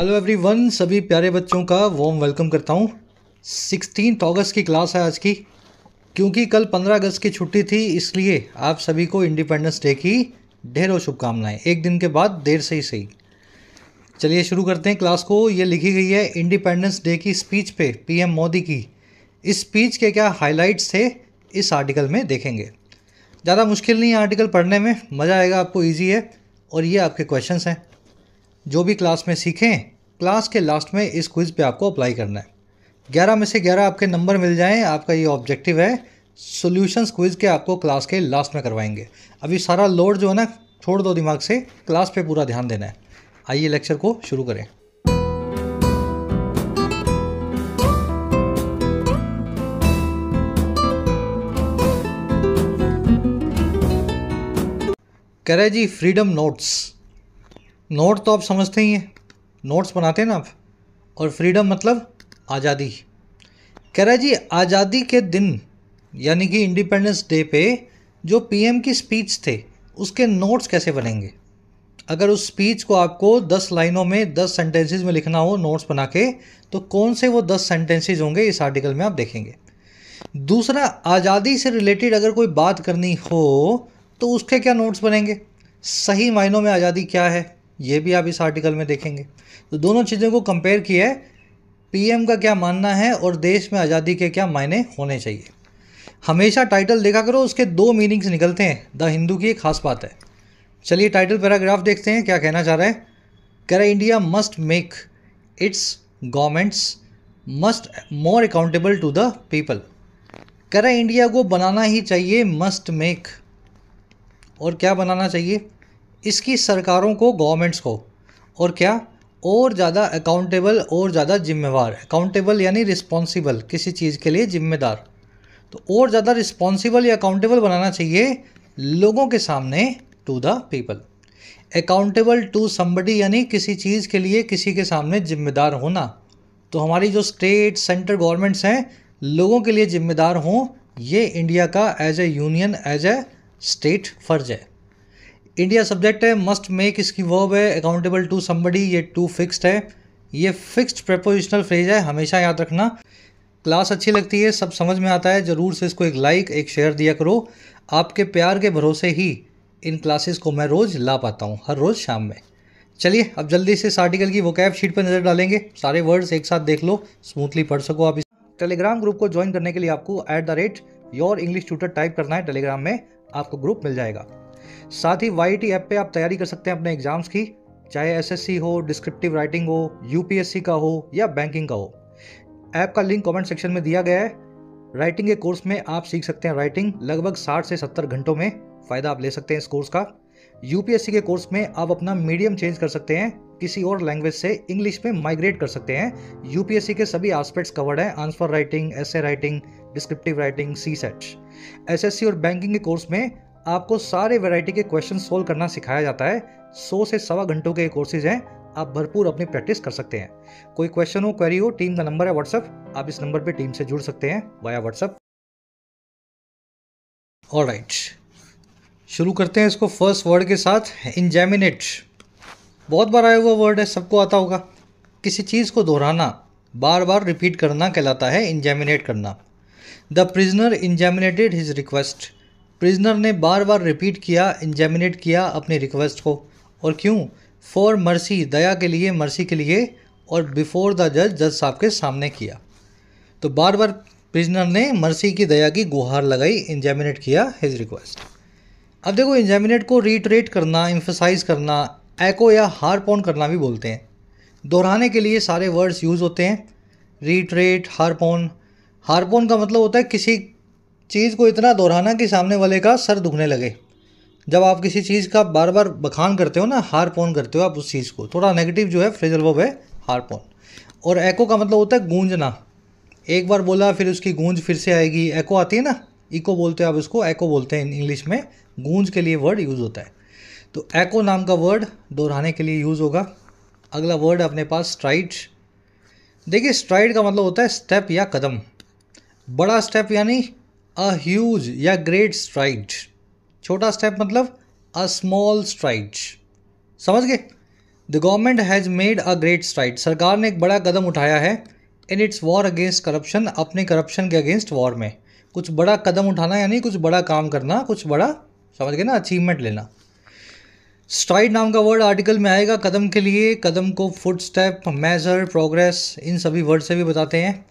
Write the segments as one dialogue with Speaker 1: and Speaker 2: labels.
Speaker 1: Hello everyone, सभी प्यारे बच्चों का वार्म वेलकम करता हूँ। 16 अगस्त की क्लास है आज की। क्योंकि कल 15 अगस्त की छुट्टी थी, इसलिए आप सभी को इंडिपेंडेंस डे की ढेरों शुभकामनाएं। एक दिन के बाद देर से ही सही। चलिए शुरू करते हैं क्लास को। ये लिखी गई है इंडिपेंडेंस डे की स्पीच पे पीएम मोदी की। इस स्पीच के क्या हाइलाइट्स थे इस आर्टिकल में देखेंगे। ज़्यादा मुश्किल नहीं है आर्टिकल पढ़ने में, मज़ा आएगा आपको, ईजी है। और ये आपके क्वेश्चंस हैं जो भी क्लास में सीखें, क्लास के लास्ट में इस क्विज़ पे आपको अप्लाई करना है। 11 में से 11 आपके नंबर मिल जाएं, आपका ये ऑब्जेक्टिव है। सॉल्यूशंस क्विज़ के आपको क्लास के लास्ट में करवाएंगे। अभी सारा लोड जो है ना छोड़ दो दिमाग से, क्लास पे पूरा ध्यान देना है। आइए लेक्चर को शुरू करें। कह रहे जी फ्रीडम नोट्स। नोट तो आप समझते ही हैं, नोट्स बनाते हैं ना आप। और फ्रीडम मतलब आज़ादी। कह रहा है जी आज़ादी के दिन यानी कि इंडिपेंडेंस डे पे जो पीएम की स्पीच थे उसके नोट्स कैसे बनेंगे। अगर उस स्पीच को आपको 10 लाइनों में 10 सेंटेंसेस में लिखना हो नोट्स बना के, तो कौन से वो 10 सेंटेंसेस होंगे इस आर्टिकल में आप देखेंगे। दूसरा, आज़ादी से रिलेटेड अगर कोई बात करनी हो तो उसके क्या नोट्स बनेंगे। सही मायनों में आज़ादी क्या है ये भी आप इस आर्टिकल में देखेंगे। तो दोनों चीज़ों को कंपेयर किया है, पीएम का क्या मानना है और देश में आज़ादी के क्या मायने होने चाहिए। हमेशा टाइटल देखा करो, उसके 2 मीनिंग्स निकलते हैं। द हिंदू की एक खास बात है। चलिए टाइटल पैराग्राफ देखते हैं क्या कहना चाह रहा है। कह रहा है India must make its governments must more accountable to the people. कह रहा है इंडिया को बनाना ही चाहिए मस्ट मेक। और क्या बनाना चाहिए, इसकी सरकारों को, गवर्नमेंट्स को, और क्या, और ज़्यादा अकाउंटेबल और ज़्यादा जिम्मेवार। अकाउंटेबल यानी रिस्पॉन्सिबल, किसी चीज़ के लिए जिम्मेदार। तो और ज़्यादा रिस्पॉन्सिबल या अकाउंटेबल बनाना चाहिए लोगों के सामने, to the people. Accountable to somebody यानी किसी चीज़ के लिए किसी के सामने जिम्मेदार होना। तो हमारी जो स्टेट सेंट्रल गवर्नमेंट्स हैं लोगों के लिए जिम्मेदार हों, ये इंडिया का as a union, as a state फ़र्ज है। इंडिया सब्जेक्ट है, मस्ट मेक इसकी वर्ब है, अकाउंटेबल टू समबडी ये टू फिक्स्ड है। ये फिक्स्ड प्रेपोजिशनल फ्रेज है, हमेशा याद रखना। क्लास अच्छी लगती है, सब समझ में आता है, ज़रूर से इसको एक लाइक एक शेयर दिया करो। आपके प्यार के भरोसे ही इन क्लासेस को मैं रोज़ ला पाता हूँ, हर रोज़ शाम में। चलिए अब जल्दी से इस आर्टिकल की वोकैब शीट पर नज़र डालेंगे। सारे वर्ड्स एक साथ देख लो, स्मूथली पढ़ सको आप। टेलीग्राम ग्रुप को ज्वाइन करने के लिए आपको @your-english-tutor टाइप करना है। टेलीग्राम में आपको ग्रुप मिल जाएगा। साथ ही YT ऐप पे आप तैयारी कर सकते हैं अपने एग्जाम्स की, चाहे SSC हो, डिस्क्रिप्टिव राइटिंग हो, UPSC का हो या बैंकिंग का हो। ऐप का लिंक कमेंट सेक्शन में दिया गया है। राइटिंग के कोर्स में आप सीख सकते हैं राइटिंग लगभग 60 से 70 घंटों में। फ़ायदा आप ले सकते हैं इस कोर्स का। UPSC के कोर्स में आप अपना मीडियम चेंज कर सकते हैं, किसी और लैंग्वेज से इंग्लिश में माइग्रेट कर सकते हैं। UPSC के सभी एस्पेक्ट्स कवर्ड हैं, answer writing, essay writing, descriptive writing, CSAT। SSC और बैंकिंग के कोर्स में आपको सारे वैरायटी के क्वेश्चन सोल्व करना सिखाया जाता है। 100 से 1.25 घंटों के कोर्सेज हैं, आप भरपूर अपनी प्रैक्टिस कर सकते हैं। कोई क्वेश्चन हो, क्वेरी हो, टीम का नंबर है व्हाट्सएप, आप इस नंबर पे टीम से जुड़ सकते हैं वाया व्हाट्सएप। ऑलराइट, शुरू करते हैं इसको फर्स्ट वर्ड के साथ, इंजैमिनेट। बहुत बार आया हुआ वर्ड है, सबको आता होगा। किसी चीज़ को दोहराना, बार बार रिपीट करना कहलाता है इंजैमिनेट करना। The prisoner ingeminated his request. Prisoner ने बार बार रिपीट किया, इंजैमिनेट किया अपनी रिक्वेस्ट को। और क्यों, फॉर मर्सी, दया के लिए, मर्सी के लिए, और बिफोर द जज, जज साहब के सामने किया। तो बार बार प्रिजनर ने मर्सी की, दया की गुहार लगाई, इंजैमिनेट किया हिज रिक्वेस्ट। अब देखो, इंजैमिनेट को रीटरेट करना, एम्फसाइज करना, एको या हार्प ऑन करना भी बोलते हैं। दोहराने के लिए सारे वर्ड्स यूज़ होते हैं, reiterate, harp on. Harp on का मतलब होता है किसी चीज़ को इतना दोहराना कि सामने वाले का सर दुखने लगे। जब आप किसी चीज़ का बार बार बखान करते हो ना, हार्प ऑन करते हो आप उस चीज़ को, थोड़ा नेगेटिव जो है फ्रेजल वर्ब है हार्प ऑन। और एको का मतलब होता है गूंजना। एक बार बोला फिर उसकी गूंज फिर से आएगी, एको आती है ना, इको बोलते हैं आप उसको, एको बोलते हैं इंग्लिश में। गूंज के लिए वर्ड यूज़ होता है। तो एको नाम का वर्ड दोहराने के लिए यूज़ होगा। अगला वर्ड अपने पास स्ट्राइड। देखिए स्ट्राइड का मतलब होता है स्टेप या कदम। बड़ा स्टेप यानी अ ह्यूज या ग्रेट स्ट्राइड। छोटा स्टेप मतलब अ स्मॉल स्ट्राइड। समझ गए। The government has made a great STRIDE, सरकार ने एक बड़ा कदम उठाया है in its war against corruption, अपने करप्शन के अगेंस्ट वॉर में। कुछ बड़ा कदम उठाना यानी कुछ बड़ा काम करना, कुछ बड़ा, समझ गए ना, अचीवमेंट लेना। स्ट्राइड नाम का वर्ड आर्टिकल में आएगा कदम के लिए, कदम को फुट स्टेप, मेजर, प्रोग्रेस, इन सभी वर्ड से भी बताते हैं।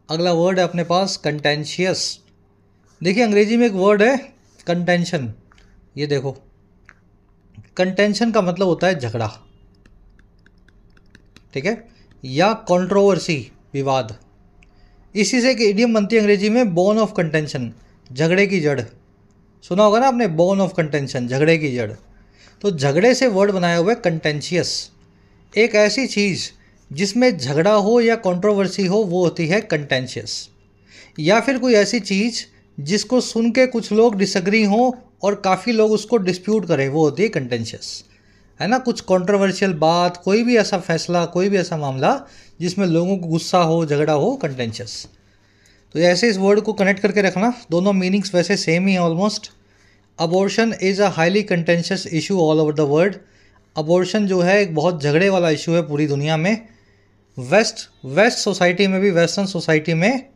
Speaker 1: अगला वर्ड है अपने पास कंटेंशियस। देखिए अंग्रेजी में एक वर्ड है कंटेंशन, ये देखो, कंटेंशन का मतलब होता है झगड़ा, ठीक है, या कंट्रोवर्सी, विवाद। इसी से एक इडियम बनती है अंग्रेजी में, बोन ऑफ कंटेंशन, झगड़े की जड़। सुना होगा ना आपने, बोन ऑफ कंटेंशन, झगड़े की जड़। तो झगड़े से वर्ड बनाया हुआ है कंटेंशियस। एक ऐसी चीज़ जिसमें झगड़ा हो या कंट्रोवर्सी हो वो होती है कंटेंशियस। या फिर कोई ऐसी चीज़ जिसको सुन के कुछ लोग डिसएग्री हों और काफ़ी लोग उसको डिस्प्यूट करें, वो होती है कंटेंशियस, है ना। कुछ कंट्रोवर्शियल बात, कोई भी ऐसा फैसला, कोई भी ऐसा मामला जिसमें लोगों को गुस्सा हो, झगड़ा हो, कंटेंशियस। तो ऐसे इस वर्ड को कनेक्ट करके रखना, दोनों मीनिंग्स वैसे सेम ही हैं almost. Abortion is a highly contentious issue all over the world. Abortion जो है एक बहुत झगड़े वाला इशू है पूरी दुनिया में। वेस्ट सोसाइटी में भी, वेस्टर्न सोसाइटी में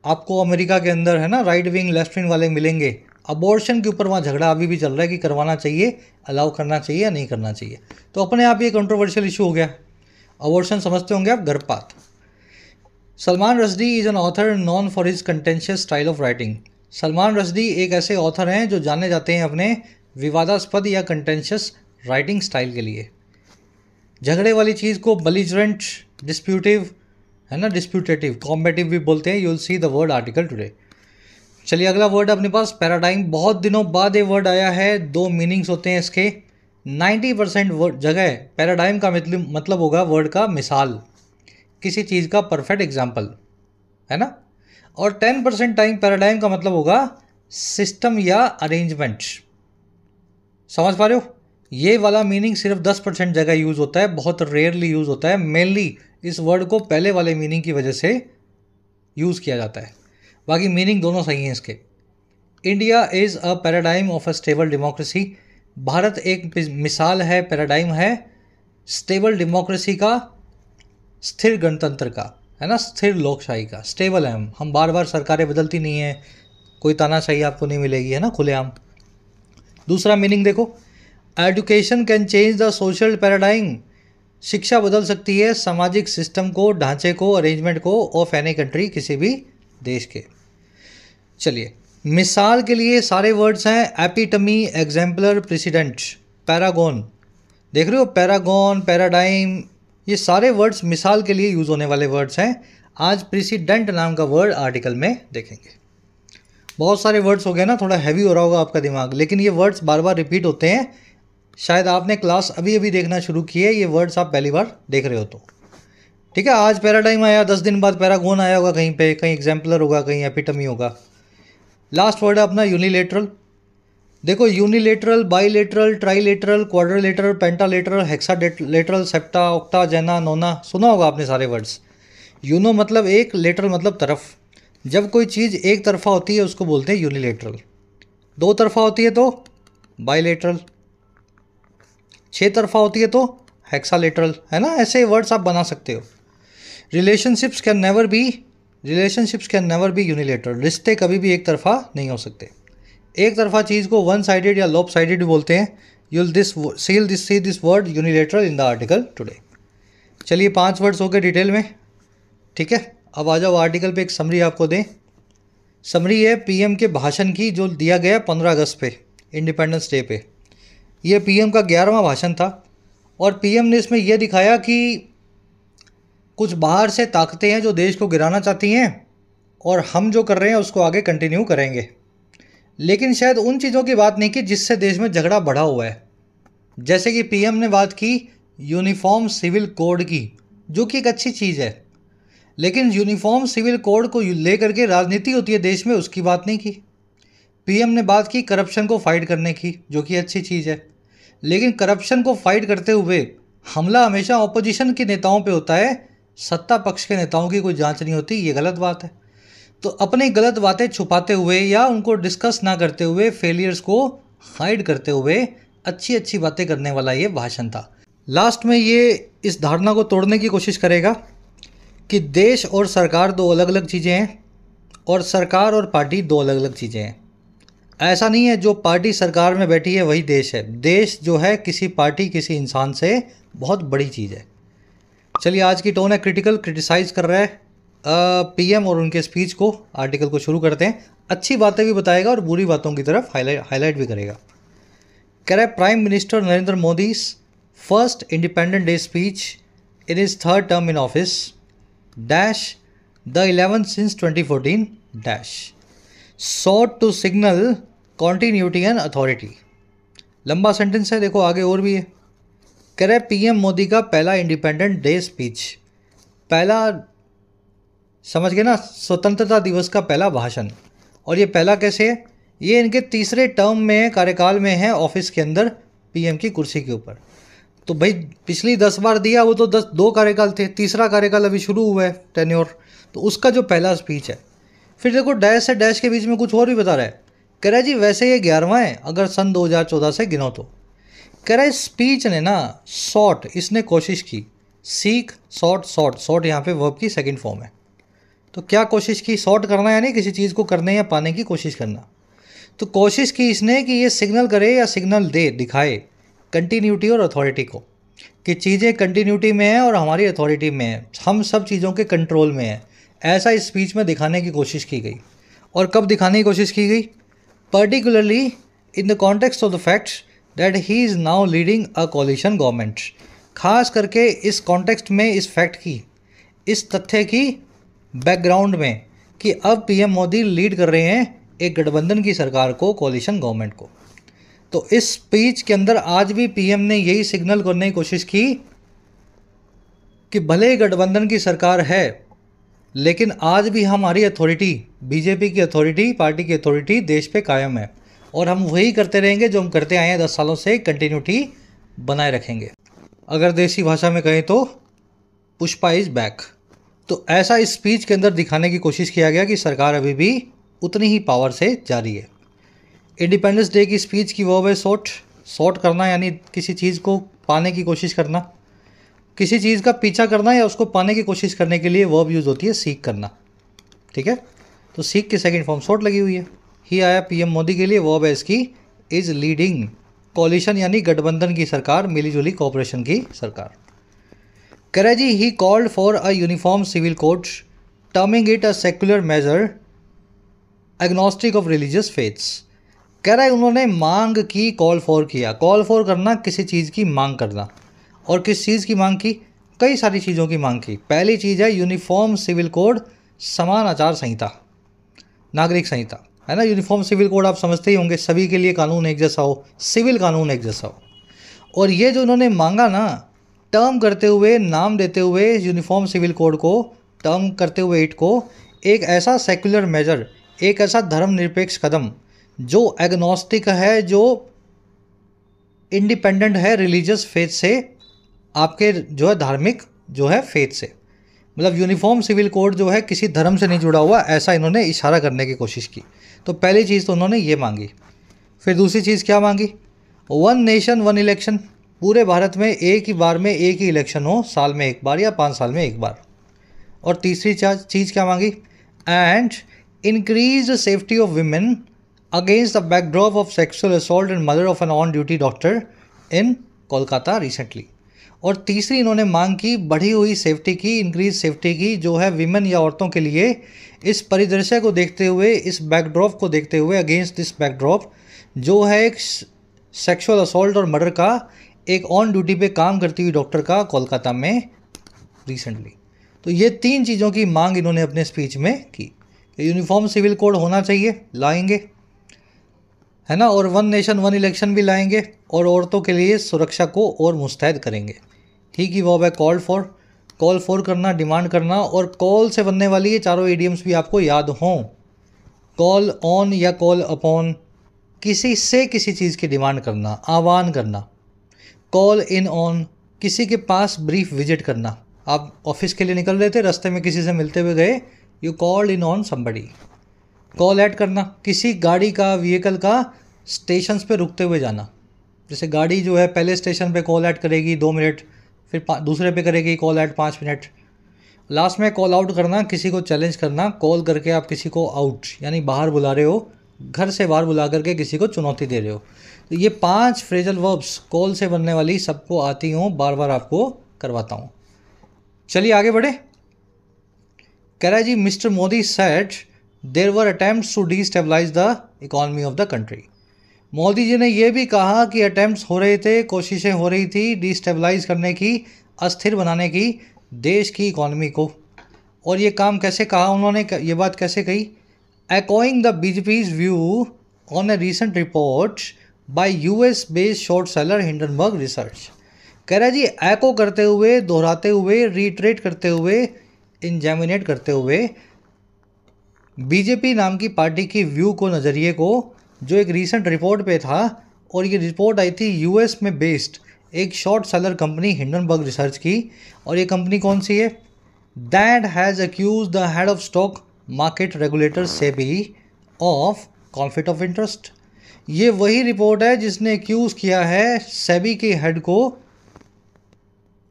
Speaker 1: आपको अमेरिका के अंदर, है ना, राइट विंग लेफ्ट विंग वाले मिलेंगे। अबॉर्शन के ऊपर वहाँ झगड़ा अभी भी चल रहा है कि करवाना चाहिए, अलाउ करना चाहिए या नहीं करना चाहिए। तो अपने आप ये कंट्रोवर्शियल इशू हो गया। अबॉर्शन समझते होंगे आप, गर्भपात। Salman Rushdie is an author non for his contentious style of writing. Salman Rushdie एक ऐसे ऑथर हैं जो जाने जाते हैं अपने विवादास्पद या कंटेंशियस राइटिंग स्टाइल के लिए। झगड़े वाली चीज़ को बलिजरेंट, डिस्प्यूटिव, है ना, डिस्प्यूटेटिव, कॉम्बेटिव भी बोलते हैं। You will see the word article today. चलिए अगला वर्ड अपने पास पैराडाइम। बहुत दिनों बाद ये वर्ड आया है, दो मीनिंग्स होते हैं इसके। 90% जगह पैराडाइम का मतलब होगा वर्ड का मिसाल, किसी चीज़ का परफेक्ट एग्जाम्पल, है ना। और 10% टाइम पैराडाइम का मतलब होगा सिस्टम या अरेंजमेंट। समझ पा रहे हो? ये वाला मीनिंग सिर्फ 10% जगह यूज़ होता है, बहुत रेयरली यूज़ होता है। मेनली इस वर्ड को पहले वाले मीनिंग की वजह से यूज़ किया जाता है, बाकी मीनिंग दोनों सही हैं इसके। India is a paradigm of a stable democracy. Bharat एक मिसाल है, पैराडाइम है स्टेबल डेमोक्रेसी का, स्थिर गणतंत्र का, है ना, स्थिर लोकशाही का। स्टेबल है हम बार बार सरकारें बदलती नहीं हैं, कोई तानाशाही आपको नहीं मिलेगी, है ना, खुलेआम। दूसरा मीनिंग देखो, education can change the social paradigm. शिक्षा बदल सकती है सामाजिक सिस्टम को, ढांचे को, अरेंजमेंट को ऑफ एनी कंट्री, किसी भी देश के। चलिए मिसाल के लिए सारे वर्ड्स हैं एपिटमी, एग्जाम्पलर, प्रेसिडेंट, पैरागॉन। देख रहे हो, पैरागॉन, पैराडाइम, ये सारे वर्ड्स मिसाल के लिए यूज़ होने वाले वर्ड्स हैं। आज प्रेसिडेंट नाम का वर्ड आर्टिकल में देखेंगे। बहुत सारे वर्ड्स हो गए ना, थोड़ा हैवी हो रहा होगा आपका दिमाग, लेकिन ये वर्ड्स बार बार रिपीट होते हैं। शायद आपने क्लास अभी अभी देखना शुरू की है, ये वर्ड्स आप पहली बार देख रहे हो तो ठीक है। आज पैराडाइम आया, 10 दिन बाद पैरागॉन आया होगा कहीं पे, कहीं एग्जाम्पलर होगा, कहीं एपिटमी होगा। लास्ट वर्ड है अपना यूनिलेटरल। देखो unilateral, bilateral, trilateral, quadrilateral, pentalateral, hexalateral, septa, octa, जेना, नोना, सुना होगा आपने सारे वर्ड्स। यूनो मतलब एक, लेटरल मतलब तरफ। जब कोई चीज़ एक तरफा होती है उसको बोलते हैं यूनिलेटरल, दो तरफा होती है तो बाईलेटरल, 6 तरफा होती है तो हेक्सालेटरल, है ना। ऐसे वर्ड्स आप बना सकते हो। Relationships can never be unilateral. रिश्ते कभी भी एक तरफा नहीं हो सकते। एक तरफा चीज़ को वन साइडेड या लॉप साइडेड भी बोलते हैं। You'll see this word unilateral in the article today. चलिए 5 वर्ड्स हो गए डिटेल में, ठीक है। अब आ जाओ आर्टिकल पे, एक समरी आपको दें। समरी है पीएम के भाषण की, जो दिया गया 15 अगस्त पे, इंडिपेंडेंस डे पे। ये पीएम का 11वां भाषण था और पीएम ने इसमें यह दिखाया कि कुछ बाहर से ताकतें हैं जो देश को गिराना चाहती हैं और हम जो कर रहे हैं उसको आगे कंटिन्यू करेंगे। लेकिन शायद उन चीज़ों की बात नहीं की जिससे देश में झगड़ा बढ़ा हुआ है। जैसे कि पीएम ने बात की यूनिफॉर्म सिविल कोड की, जो कि एक अच्छी चीज़ है, लेकिन यूनिफॉर्म सिविल कोड को लेकर के राजनीति होती है देश में, उसकी बात नहीं की। पीएम ने बात की करप्शन को फाइट करने की, जो कि अच्छी चीज़ है, लेकिन करप्शन को फाइट करते हुए हमला हमेशा ऑपोजिशन के नेताओं पे होता है, सत्ता पक्ष के नेताओं की कोई जांच नहीं होती। ये गलत बात है। तो अपनी गलत बातें छुपाते हुए या उनको डिस्कस ना करते हुए, फेलियर्स को हाइड करते हुए अच्छी अच्छी बातें करने वाला ये भाषण था। लास्ट में ये इस धारणा को तोड़ने की कोशिश करेगा कि देश और सरकार दो अलग अलग चीज़ें हैं और सरकार और पार्टी दो अलग अलग चीज़ें हैं। ऐसा नहीं है जो पार्टी सरकार में बैठी है वही देश है। देश जो है किसी पार्टी किसी इंसान से बहुत बड़ी चीज़ है। चलिए, आज की टोन है क्रिटिकल, क्रिटिसाइज़ कर रहा है पीएम और उनके स्पीच को। आर्टिकल को शुरू करते हैं। अच्छी बातें भी बताएगा और बुरी बातों की तरफ हाईलाइट भी करेगा। कह रहा है prime minister Narendra Modi first independent day speech in his third term in office dash the 11th since 2014 dash sought to signal continuity and authority। लंबा सेंटेंस है, देखो आगे और भी है। कह रहे पीएम मोदी का पहला इंडिपेंडेंट डे स्पीच, पहला समझ गए ना, स्वतंत्रता दिवस का पहला भाषण। और ये पहला कैसे है? ये इनके तीसरे टर्म में, कार्यकाल में है ऑफिस के अंदर, पीएम की कुर्सी के ऊपर। तो भाई पिछली 10 बार दिया वो तो 2 कार्यकाल थे, तीसरा कार्यकाल अभी शुरू हुआ है, टेन्योर, तो उसका जो पहला स्पीच है। फिर देखो डैश से डैश के बीच में कुछ और भी बता रहा है। कह रहा है जी वैसे ये 11वां है अगर सन 2014 से गिनो तो। कह रहा है स्पीच ने ना सॉट, इसने कोशिश की, सीक सॉट, सॉट यहाँ पे वर्ब की सेकंड फॉर्म है। तो क्या कोशिश की? सॉर्ट करना यानी किसी चीज़ को करने या पाने की कोशिश करना। तो कोशिश की इसने कि ये सिग्नल करे या सिग्नल दे, दिखाए कंटिन्यूटी और अथॉरिटी को, कि चीज़ें कंटिन्यूटी में हैं और हमारी अथॉरिटी में है, हम सब चीज़ों के कंट्रोल में है। ऐसा इस स्पीच में दिखाने की कोशिश की गई। और कब दिखाने की कोशिश की गई? Particularly in the context of the fact that he is now leading a coalition government. खास करके इस कॉन्टेक्स्ट में, इस फैक्ट की, इस तथ्य की बैकग्राउंड में कि अब पीएम मोदी लीड कर रहे हैं एक गठबंधन की सरकार को, कोलिशन गवर्नमेंट को। तो इस स्पीच के अंदर आज भी पीएम ने यही सिग्नल करने की कोशिश की कि भले ही गठबंधन की सरकार है लेकिन आज भी हमारी अथॉरिटी, बीजेपी की अथॉरिटी, पार्टी की अथॉरिटी देश पे कायम है और हम वही करते रहेंगे जो हम करते आए हैं 10 सालों से, कंटिन्यूटी बनाए रखेंगे। अगर देसी भाषा में कहें तो पुष्पा इज़ बैक। तो ऐसा इस स्पीच के अंदर दिखाने की कोशिश किया गया कि सरकार अभी भी उतनी ही पावर से जारी है। इंडिपेंडेंस डे की स्पीच की वर्ब है सॉट करना, यानी किसी चीज़ को पाने की कोशिश करना, किसी चीज़ का पीछा करना या उसको पाने की कोशिश करने के लिए वर्ब यूज़ होती है सीक करना। ठीक है, तो सीक की सेकंड फॉर्म सॉट लगी हुई है। ही आया पीएम मोदी के लिए, वर्ब है इसकी इज़ लीडिंग कोलिशन, यानी गठबंधन की सरकार, मिलीजुली कोऑपरेशन की सरकार। कह रहा जी ही called for a uniform civil code terming it a secular measure agnostic of religious faiths. कह रहा है उन्होंने मांग की, कॉल फॉर किया। कॉल फॉर करना, किसी चीज़ की मांग करना। और किस चीज़ की मांग की? कई सारी चीज़ों की मांग की। पहली चीज़ है यूनिफॉर्म सिविल कोड, समान आचार संहिता, नागरिक संहिता, है ना। यूनिफॉर्म सिविल कोड आप समझते ही होंगे, सभी के लिए कानून एक जैसा हो, सिविल कानून एक जैसा हो। और ये जो उन्होंने मांगा ना, टर्म करते हुए, नाम देते हुए यूनिफॉर्म सिविल कोड को, टर्म करते हुए इट को एक ऐसा सेक्युलर मेजर, एक ऐसा धर्मनिरपेक्ष कदम जो एग्नोस्टिक है, जो इंडिपेंडेंट है रिलीजियस फेथ से, आपके जो है धार्मिक जो है फेथ से। मतलब यूनिफॉर्म सिविल कोड जो है किसी धर्म से नहीं जुड़ा हुआ, ऐसा इन्होंने इशारा करने की कोशिश की। तो पहली चीज़ तो उन्होंने ये मांगी। फिर दूसरी चीज़ क्या मांगी? 1 नेशन 1 इलेक्शन, पूरे भारत में एक ही बार में एक ही इलेक्शन हो, साल में एक बार या 5 साल में एक बार। और तीसरी चीज़ क्या मांगी? And increase safety of women against the backdrop of sexual assault and murder of an on duty doctor in Kolkata recently. और तीसरी इन्होंने मांग की बढ़ी हुई सेफ्टी की, इंक्रीज सेफ्टी की, जो है विमेन या औरतों के लिए। इस परिदृश्य को देखते हुए, इस बैकड्रॉप को देखते हुए, अगेंस्ट दिस बैकड्रॉप, जो है एक सेक्सुअल असॉल्ट और मर्डर का एक ऑन ड्यूटी पे काम करती हुई डॉक्टर का कोलकाता में रिसेंटली। तो ये 3 चीज़ों की मांग इन्होंने अपने स्पीच में की। यूनिफॉर्म सिविल कोड होना चाहिए, लाएंगे, है ना। और 1 नेशन 1 इलेक्शन भी लाएंगे और औरतों के लिए सुरक्षा को और मुस्तैद करेंगे। ही की वर्ब है कॉल फॉर करना, डिमांड करना। और कॉल से बनने वाली ये चारों इडियम्स भी आपको याद हों। कॉल ऑन या कॉल अपॉन, किसी से किसी चीज़ की डिमांड करना, आह्वान करना। कॉल इन ऑन, किसी के पास ब्रीफ विजिट करना। आप ऑफिस के लिए निकल रहे थे, रास्ते में किसी से मिलते हुए गए, you called in on somebody. Call add करना, किसी गाड़ी का, व्हीकल का स्टेशंस पे रुकते हुए जाना, जैसे गाड़ी जो है पहले स्टेशन पे कॉल ऐड करेगी 2 मिनट, फिर दूसरे पे करेगी कॉल ऐड 5 मिनट, लास्ट में कॉल आउट करना, किसी को चैलेंज करना, कॉल करके आप किसी को आउट यानी बाहर बुला रहे हो, घर से बाहर बुला करके किसी को चुनौती दे रहे हो। तो ये 5 फ्रेजल वर्ब्स कॉल से बनने वाली सबको आती हूँ, बार बार आपको करवाता हूँ। चलिए आगे बढ़े। कह रहा है जी mister Modi said there were attempts to destabilise the economy of the country. Modi ji ने यह भी कहा कि अटेम्प्ट्स हो रहे थे, कोशिशें हो रही थी डिस्टेबलाइज करने की, अस्थिर बनाने की देश की इकोनॉमी को। और ये काम कैसे कहा उन्होंने, ये बात कैसे कही? Echoing the BJP's view on a recent report by US based short seller Hindenburg Research। कह रहा है जी एको करते हुए, दोहराते हुए, रीट्रेट करते हुए, इंजेमिनेट करते हुए बीजेपी नाम की पार्टी की व्यू को, नज़रिए को, जो एक रीसेंट रिपोर्ट पे था। और ये रिपोर्ट आई थी यूएस में बेस्ड एक short seller company Hindenburg research की। और ये कंपनी कौन सी है? That has accuse the head of stock market regulator SEBI of conflict of interest. ये वही रिपोर्ट है जिसने एक्यूज़ किया है सेबी के हेड को,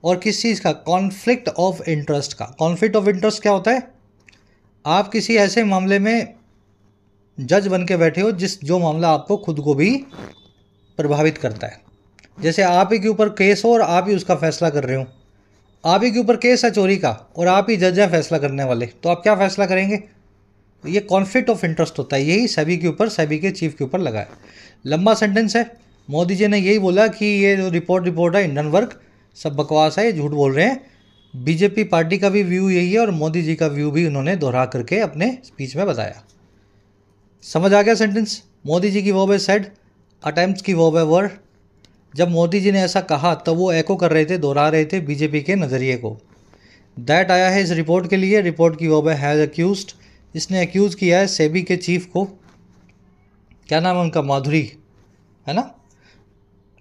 Speaker 1: और किस चीज़ का? कॉन्फ्लिक्ट ऑफ इंटरेस्ट का। कॉन्फ्लिक्ट ऑफ इंटरेस्ट क्या होता है? आप किसी ऐसे मामले में जज बन के बैठे हो जो मामला आपको खुद को भी प्रभावित करता है। जैसे आप ही के ऊपर केस हो और आप ही उसका फैसला कर रहे हो। आप ही के ऊपर केस है चोरी का और आप ही जज है फैसला करने वाले, तो आप क्या फैसला करेंगे? ये कॉन्फ्लिक्ट ऑफ इंटरेस्ट होता है। यही सेबी के ऊपर, सेबी के चीफ के ऊपर लगा है। लंबा सेंटेंस है। मोदी जी ने यही बोला कि ये जो रिपोर्ट है हिंडनबर्ग, सब बकवास है, ये झूठ बोल रहे हैं। बीजेपी पार्टी का भी व्यू यही है और मोदी जी का व्यू भी उन्होंने दोहरा करके अपने स्पीच में बताया। समझ आ गया सेंटेंस? मोदी जी की वर्ब है सेड, अटेम्प्ट्स की वर्ब है वर। जब मोदी जी ने ऐसा कहा तब वो एको कर रहे थे, दोहरा रहे थे बीजेपी के नज़रिए को। दैट आया है इस रिपोर्ट के लिए। रिपोर्ट की वर्ब है हैज़ अक्यूज्ड। इसने अक्यूज़ किया है सेबी के चीफ को। क्या नाम है उनका? माधुरी, है ना?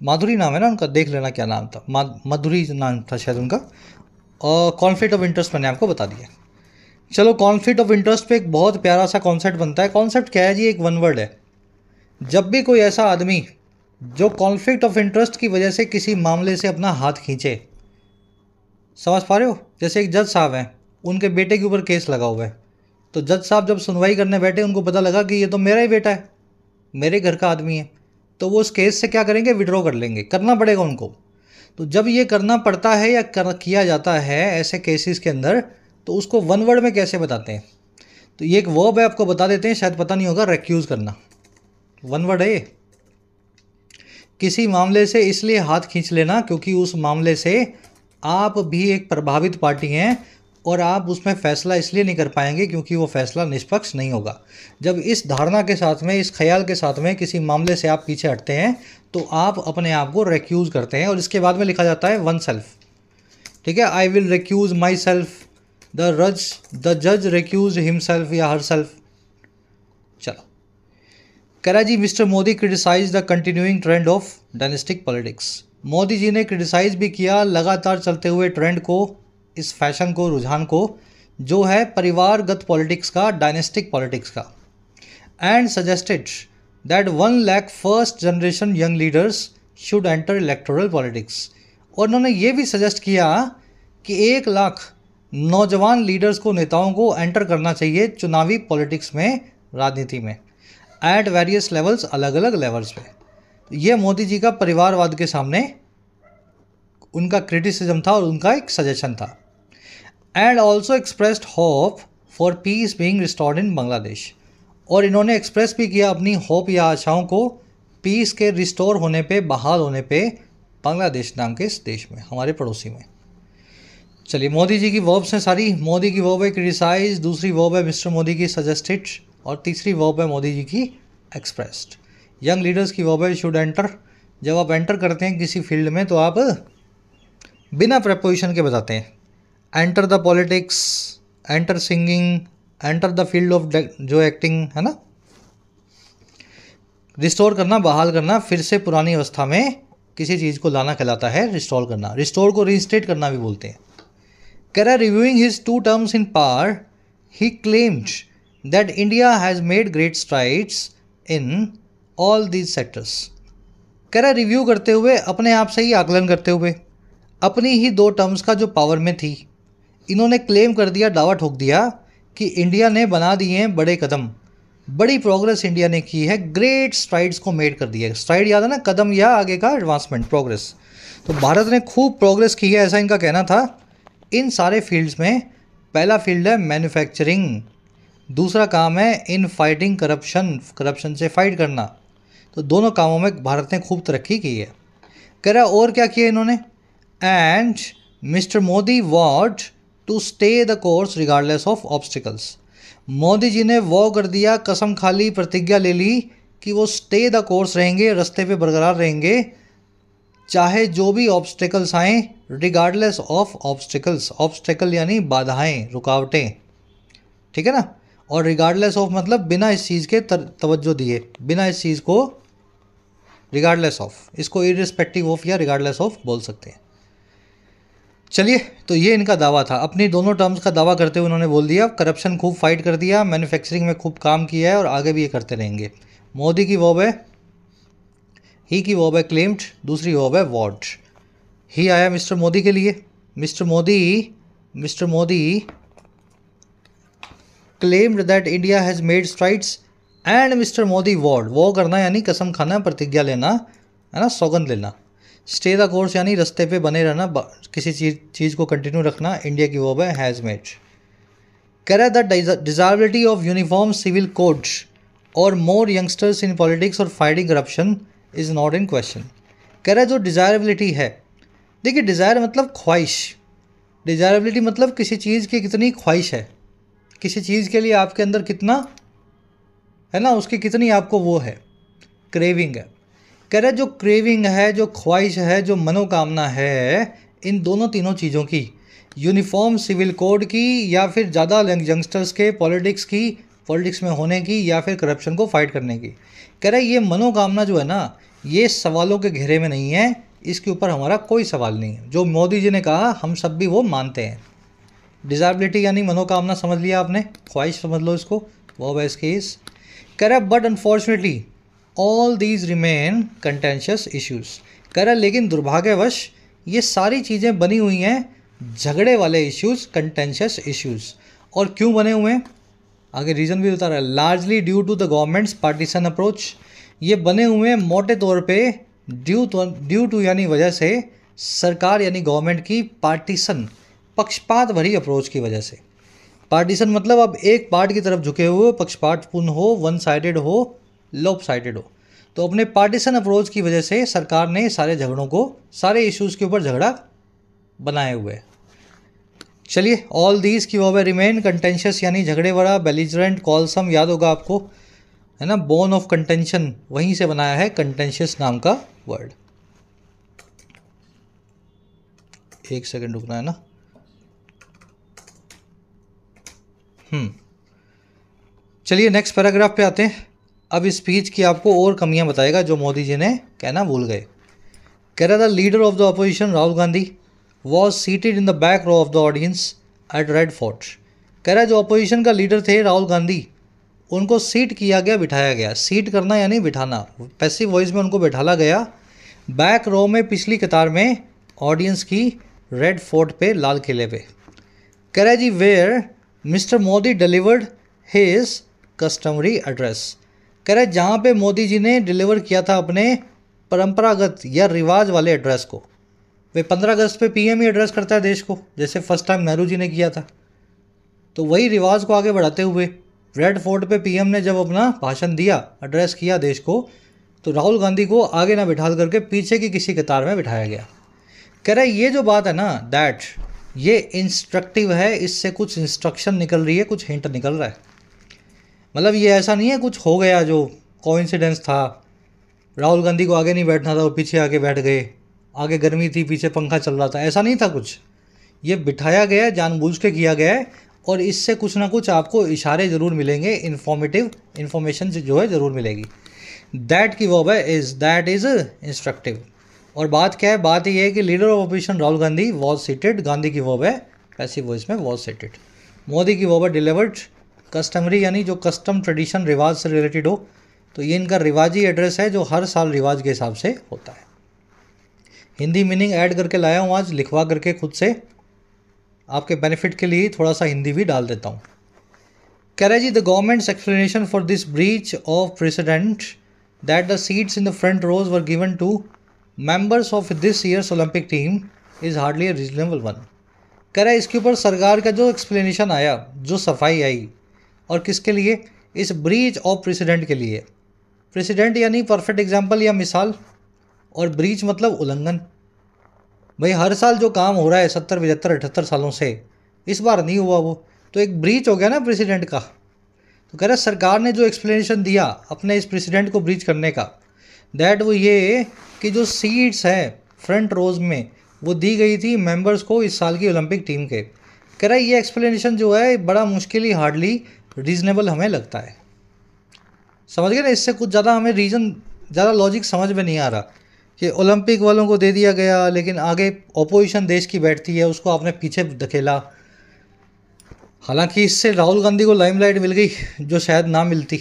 Speaker 1: माधुरी नाम है ना उनका, देख लेना क्या नाम था, माधुरी नाम था शायद उनका। और कॉन्फ्लिक्ट ऑफ इंटरेस्ट मैंने आपको बता दिया। चलो, कॉन्फ्लिक्ट ऑफ इंटरेस्ट पे एक बहुत प्यारा सा कॉन्सेप्ट बनता है। कॉन्सेप्ट क्या है जी? एक वन वर्ड है। जब भी कोई ऐसा आदमी जो कॉन्फ्लिक्ट ऑफ इंटरेस्ट की वजह से किसी मामले से अपना हाथ खींचे, समझ पा रहे हो? जैसे एक जज साहब हैं, उनके बेटे के ऊपर केस लगा हुआ है, तो जज साहब जब सुनवाई करने बैठे उनको पता लगा कि ये तो मेरा ही बेटा है, मेरे घर का आदमी है, तो वो उस केस से क्या करेंगे? विड्रॉ कर लेंगे, करना पड़ेगा उनको। तो जब ये करना पड़ता है या किया जाता है ऐसे केसेस के अंदर, तो उसको वन वर्ड में कैसे बताते हैं? तो ये एक वर्ब है, आपको बता देते हैं, शायद पता नहीं होगा। रेक्यूज़ करना वन वर्ड है ये। किसी मामले से इसलिए हाथ खींच लेना क्योंकि उस मामले से आप भी एक प्रभावित पार्टी हैं और आप उसमें फ़ैसला इसलिए नहीं कर पाएंगे क्योंकि वो फ़ैसला निष्पक्ष नहीं होगा। जब इस धारणा के साथ में, इस ख्याल के साथ में किसी मामले से आप पीछे हटते हैं तो आप अपने आप को रेक्यूज़ करते हैं। और इसके बाद में लिखा जाता है वन सेल्फ, ठीक है? I will recuse myself, the जज रेक्यूज हिमसेल्फ या हर सेल्फ। चलो, कह रहा जी mister Modi criticise the continuing trend of dynastic politics. Modi ji ने क्रिटिसाइज भी किया लगातार चलते हुए ट्रेंड को, इस फैशन को, रुझान को, जो है परिवारगत पॉलिटिक्स का, डायनेस्टिक पॉलिटिक्स का। And suggested that 1 lakh first generation young leaders should enter electoral politics. और उन्होंने ये भी सजेस्ट किया कि 1 लाख नौजवान लीडर्स को, नेताओं को एंटर करना चाहिए चुनावी पॉलिटिक्स में, राजनीति में, एट वेरियस लेवल्स, अलग अलग लेवल्स पे। ये मोदी जी का परिवारवाद के सामने उनका क्रिटिसिज्म था और उनका एक सजेशन था। And also expressed hope for peace being restored in Bangladesh. और इन्होंने एक्सप्रेस भी किया अपनी होप या आशाओं को पीस के रिस्टोर होने पे, बहाल होने पे, बांग्लादेश नाम के इस देश में, हमारे पड़ोसी में। चलिए, मोदी जी की वर्ब्स हैं सारी। मोदी की वर्ब है क्रिटिसाइज, दूसरी वर्ब है मिस्टर मोदी की सजेस्टेड, और तीसरी वर्ब है मोदी जी की एक्सप्रेस्ड। यंग लीडर्स की वर्ब है शुड एंटर। जब आप एंटर करते हैं किसी फील्ड में तो आप बिना प्रेपोजिशन के बताते हैं। Enter the politics, enter singing, enter the field of जो एक्टिंग, है ना? रिस्टोर करना, बहाल करना, फिर से पुरानी अवस्था में किसी चीज़ को लाना कहलाता है रिस्टोर करना। रिस्टोर को रीइंस्टेट करना भी बोलते हैं। कह रहा, reviewing his 2 terms in power, he claimed that India has made great strides in all these sectors. कह रहा रिव्यू करते हुए, अपने आप से ही आकलन करते हुए, अपनी ही दो टर्म्स का जो पावर में थी, इन्होंने क्लेम कर दिया, दावा ठोक दिया कि इंडिया ने बना दिए हैं बड़े कदम, बड़ी प्रोग्रेस इंडिया ने की है, ग्रेट स्ट्राइड्स को मेड कर दिया है। स्ट्राइड याद है ना, कदम या आगे का एडवांसमेंट, प्रोग्रेस। तो भारत ने खूब प्रोग्रेस की है, ऐसा इनका कहना था इन सारे फील्ड्स में। पहला फील्ड है मैन्युफैक्चरिंग, दूसरा काम है इन फाइटिंग करप्शन, करप्शन से फाइट करना। तो दोनों कामों में भारत ने खूब तरक्की की है। कह रहा और क्या किया इन्होंने, and mister Modi vowed to stay the course regardless of obstacles. Modi ji ने वो कर दिया, कसम खा ली, प्रतिज्ञा ले ली कि वो स्टे द कोर्स रहेंगे, रास्ते पे बरकरार रहेंगे, चाहे जो भी ऑब्स्टिकल्स आएँ, रिगार्डलेस ऑफ ऑब्स्टिकल्स। ऑब्स्टिकल यानी बाधाएं, रुकावटें, ठीक है ना। और रिगार्डलेस ऑफ मतलब बिना इस चीज़ के तवज्जो दिए, बिना इस चीज़ को, रिगार्डलेस ऑफ, इसको इररिस्पेक्टिव ऑफ या रिगार्डलेस ऑफ बोल सकते हैं। चलिए, तो ये इनका दावा था। अपनी दोनों टर्म्स का दावा करते हुए उन्होंने बोल दिया करप्शन खूब फाइट कर दिया, मैन्युफैक्चरिंग में खूब काम किया है और आगे भी ये करते रहेंगे। मोदी की वर्ब है ही, की वर्ब है क्लेम्ड, दूसरी वर्ब है वॉट। ही आया मिस्टर मोदी के लिए, mister Modi claimed that India has made strides and mister Modi ward, वो करना यानी कसम खाना, प्रतिज्ञा लेना है ना, सौगंध लेना। स्टे द कोर्स यानी रास्ते पे बने रहना, किसी चीज़ को कंटिन्यू रखना। इंडिया की वर्ब है हैज़ मेड। कह रहा है the desirability of uniform civil code और मोर यंगस्टर्स इन पॉलिटिक्स और fighting corruption is not in question. कह रहा है जो डिज़ायरेबिलिटी है, देखिए डिज़ायर मतलब ख्वाहिश, डिज़ायरेबिलिटी मतलब किसी चीज़ की कितनी ख्वाहिश है, किसी चीज़ के लिए आपके अंदर कितना है ना, उसकी कितनी आपको वो है, क्रेविंग है। कह रहे जो क्रेविंग है, जो ख्वाहिश है, जो मनोकामना है, इन दोनों तीनों चीज़ों की, यूनिफॉर्म सिविल कोड की या फिर ज़्यादा यंगस्टर्स के पॉलिटिक्स की, पॉलिटिक्स में होने की या फिर करप्शन को फाइट करने की। कह रहे ये मनोकामना जो है ना, ये सवालों के घेरे में नहीं है, इसके ऊपर हमारा कोई सवाल नहीं है। जो मोदी जी ने कहा हम सब भी वो मानते हैं। डिज़ायरेबिलिटी यानी मनोकामना समझ लिया आपने, ख्वाहिश समझ लो इसको, वो है इसके इस। कह रहा but unfortunately all these remain contentious issues. कह रहा लेकिन दुर्भाग्यवश ये सारी चीज़ें बनी हुई हैं झगड़े वाले इश्यूज़, कंटेंशियस इश्यूज़। और क्यों बने हुए हैं, आगे रीज़न भी बता रहा है। Largely due to the government's partition approach, ये बने हुए हैं मोटे तौर पे ड्यू टू यानी वजह से, सरकार यानी गवर्नमेंट की पार्टीशन, पक्षपात भरी अप्रोच की वजह से। पार्टीशन मतलब अब एक पार्ट की तरफ झुके हुए, पक्षपातपूर्ण हो, वन साइडेड हो, लॉप साइडेड हो। तो अपने पार्टीशन अप्रोच की वजह से सरकार ने सारे झगड़ों को, सारे इश्यूज़ के ऊपर झगड़ा बनाए हुए। चलिए, ऑल दीज की वो रिमेन कंटेंशियस यानी झगड़े वाला, बेलिजरेंट, कॉलसम याद होगा आपको, है ना, बोन ऑफ कंटेंशन, वहीं से बनाया है कंटेंशियस नाम का वर्ड। एक सेकंड रुकना है ना। चलिए नेक्स्ट पैराग्राफ पे आते हैं। अब इस स्पीच की आपको और कमियां बताएगा जो मोदी जी ने कहना भूल गए। कह रहा the leader of the opposition Rahul Gandhi was seated in the back row of the audience at Red Fort. कह रहा जो अपोजिशन का लीडर थे राहुल गांधी, उनको सीट किया गया, बिठाया गया। सीट करना यानी बिठाना, पैसिव वॉइस में उनको बिठाला गया, बैक रो में, पिछली कतार में, ऑडियंस की, रेड फोर्ट पे, लाल किले पे। कह रहा जी where mister Modi delivered his customary address. कह रहे जहाँ पे मोदी जी ने डिलीवर किया था अपने परंपरागत या रिवाज वाले एड्रेस को। वे 15 अगस्त पे पीएम ही एड्रेस करता है देश को, जैसे फर्स्ट टाइम नेहरू जी ने किया था। तो वही रिवाज को आगे बढ़ाते हुए रेड फोर्ट पे पीएम ने जब अपना भाषण दिया, एड्रेस किया देश को, तो राहुल गांधी को आगे ना बिठा करके पीछे की किसी कतार में बिठाया गया। कह रहे ये जो बात है ना, दैट ये इंस्ट्रक्टिव है, इससे कुछ इंस्ट्रक्शन निकल रही है, कुछ हिंट निकल रहा है। मतलब ये ऐसा नहीं है कुछ हो गया जो कोइंसिडेंस था, राहुल गांधी को आगे नहीं बैठना था वो पीछे आके बैठ गए, आगे गर्मी थी पीछे पंखा चल रहा था, ऐसा नहीं था कुछ। ये बिठाया गया है, जानबूझ के किया गया है, और इससे कुछ ना कुछ आपको इशारे ज़रूर मिलेंगे, इन्फॉर्मेशन जो है ज़रूर मिलेगी। दैट की वर्ब है इज़, दैट इज़ इंस्ट्रक्टिव। और बात क्या है, बात ये है कि leader of opposition Rahul Gandhi was seated, Gandhi की वर्ब है पैसिव वॉइस में वॉज सीटेड, मोदी की वर्ब है डिलीवर्ड, कस्टमरी यानी जो कस्टम, ट्रेडिशन, रिवाज से रिलेटेड हो, तो ये इनका रिवाजी एड्रेस है जो हर साल रिवाज के हिसाब से होता है। हिंदी मीनिंग ऐड करके लाया हूँ आज, लिखवा करके खुद से, आपके बेनिफिट के लिए थोड़ा सा हिंदी भी डाल देता हूँ। कह रहा है जी, the government's explanation for this breach of precedent that the seats in the front rows were given to members of this year's Olympic team is hardly a reasonable one. कह रहा है इसके ऊपर सरकार का जो एक्सप्लेनेशन आया, जो सफाई आई, और किसके लिए, इस ब्रीच ऑफ प्रेसिडेंट के लिए। प्रेसिडेंट यानी परफेक्ट एग्जाम्पल या मिसाल, और ब्रीच मतलब उल्लंघन। भाई हर साल जो काम हो रहा है 70 75 78 सालों से, इस बार नहीं हुआ वो, तो एक ब्रीच हो गया ना प्रेसिडेंट का। तो कह रहा है सरकार ने जो एक्सप्लेनेशन दिया अपने इस प्रेसिडेंट को ब्रीच करने का, दैट वो ये कि जो सीट्स हैं फ्रंट रोज में वो दी गई थी मेंबर्स को इस साल की ओलंपिक टीम के। कह रहा है ये एक्सप्लेनेशन जो है बड़ा मुश्किल ही, हार्डली रीजनेबल हमें लगता है। समझ गए ना, इससे कुछ ज़्यादा हमें रीज़न, ज़्यादा लॉजिक समझ में नहीं आ रहा कि ओलंपिक वालों को दे दिया गया, लेकिन आगे ऑपोजिशन देश की बैठती है, उसको आपने पीछे धकेला। हालांकि इससे राहुल गांधी को लाइमलाइट मिल गई जो शायद ना मिलती।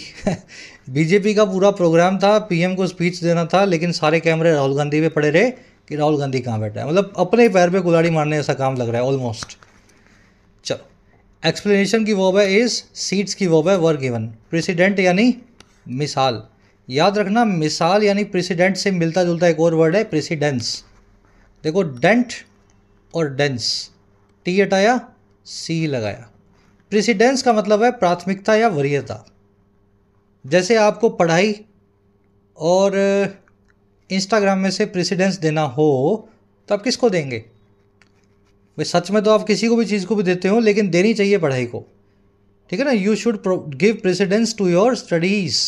Speaker 1: बीजेपी का पूरा प्रोग्राम था, पीएम को स्पीच देना था, लेकिन सारे कैमरे राहुल गांधी पे पड़े रहे कि राहुल गांधी कहाँ बैठा है। मतलब अपने पैर पे कुल्हाड़ी मारने जैसा काम लग रहा है ऑलमोस्ट। चलो, एक्सप्लेनेशन की वर्ब है इज, सीट्स की वर्ब है वर गिवन, प्रेसिडेंट यानी मिसाल। याद रखना, मिसाल यानी प्रेसिडेंट से मिलता जुलता एक और वर्ड है प्रेसिडेंस। देखो, डेंट और डेंस, टी हटाया सी लगाया। प्रेसिडेंस का मतलब है प्राथमिकता या वरीयता। जैसे आपको पढ़ाई और इंस्टाग्राम में से प्रेसिडेंस देना हो तो आप किसको देंगे भाई? सच में तो आप किसी को भी चीज़ को भी देते हो, लेकिन देनी चाहिए पढ़ाई को, ठीक है ना। You should give precedence to your studies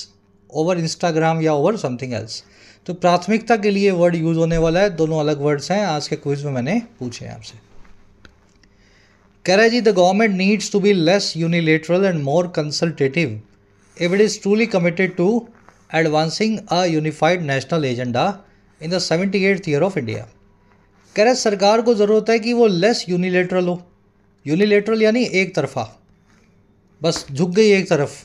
Speaker 1: over Instagram या ओवर समथिंग एल्स। तो प्राथमिकता के लिए वर्ड यूज़ होने वाला है, दोनों अलग वर्ड्स हैं, आज के क्विज में मैंने पूछे हैं आपसे। कह रहा है जी, the government needs to be less unilateral and more consultative if it is truly committed to advancing a unified national agenda in the 78th year of India. कह रहा है सरकार को ज़रूरत है कि वो लेस यूनिलेटरल हो। यूनिलेटरल यानी एक तरफा, बस झुक गई एक तरफ,